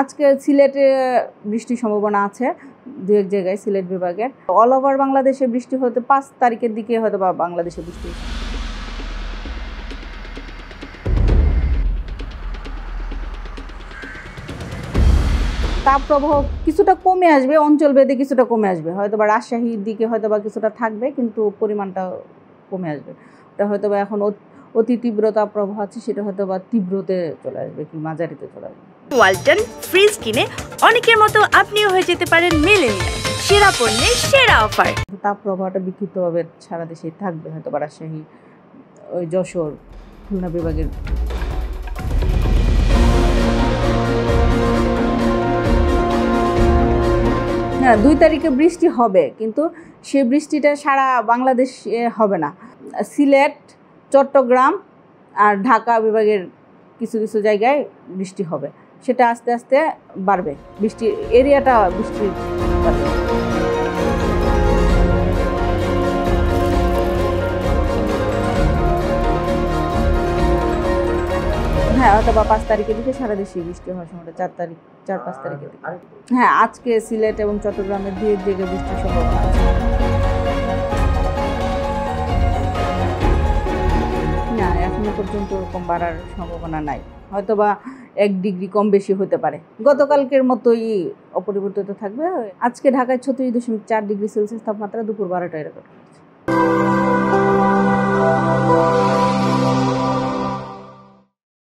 আজকে সিলেটে বৃষ্টির সম্ভাবনা আছে, দু এক জায়গায় সিলেট বিভাগের। অল ওভার বাংলাদেশে বৃষ্টি হতে 5 তারিখের দিকে হয়তো বা বাংলাদেশে বৃষ্টি। তাপপ্রবাহ কিছুটা কমে আসবে, অঞ্চল ভেদে কিছুটা কমে আসবে, হয়তো বা রাজশাহীর দিকে হয়তো বা কিছুটা থাকবে, কিন্তু পরিমাণটা কমে আসবে। ওটা হয়তো বা এখন অতি তীব্র তাপপ্রবাহ আছে, সেটা হয়তো বা তীব্রতে চলে আসবে কি মাঝারিতে চলে আসবে। ওয়ালটন ফ্রিজ কিনে অনেকের মতো আপনিও হয়ে যেতে পারেন মিলেনিয়াল সেরা পণ্যের সেরা অফার। তাপপ্রবাহটা বিক্ষিপ্তভাবে সারা দেশেই থাকবে, হয়তো বা রাজশাহী, ওই যশোর, খুলনা বিভাগের। হ্যাঁ, 2 তারিখে বৃষ্টি হবে, কিন্তু সেই বৃষ্টিটা সারা বাংলাদেশে হবে না। সিলেট, চট্টগ্রাম আর ঢাকা বিভাগের কিছু কিছু জায়গায় বৃষ্টি হবে, সেটা আস্তে আস্তে বাড়বে, বৃষ্টির এরিয়াটা বৃষ্টির বাড়বে। হ্যাঁ, হয়তো বা 5 তারিখের দিকে সারা দেশে বৃষ্টি হওয়ার সময়টা 4-5 তারিখের দিকে। হ্যাঁ, আজকে সিলেট এবং চট্টগ্রামের 2 এক জায়গায় বৃষ্টির সম্ভাবনা আছে। না, এখনো পর্যন্ত ওরকম বাড়ার সম্ভাবনা নাই, হয়তো বা 1 ডিগ্রি কম বেশি হতে পারে। গতকালকের মতোই অপরিবর্তিত থাকবে। আজকে ঢাকায় 36.4 ডিগ্রি সেলসিয়াস তাপমাত্রা দুপুর 12টায় রেকর্ড করেছে।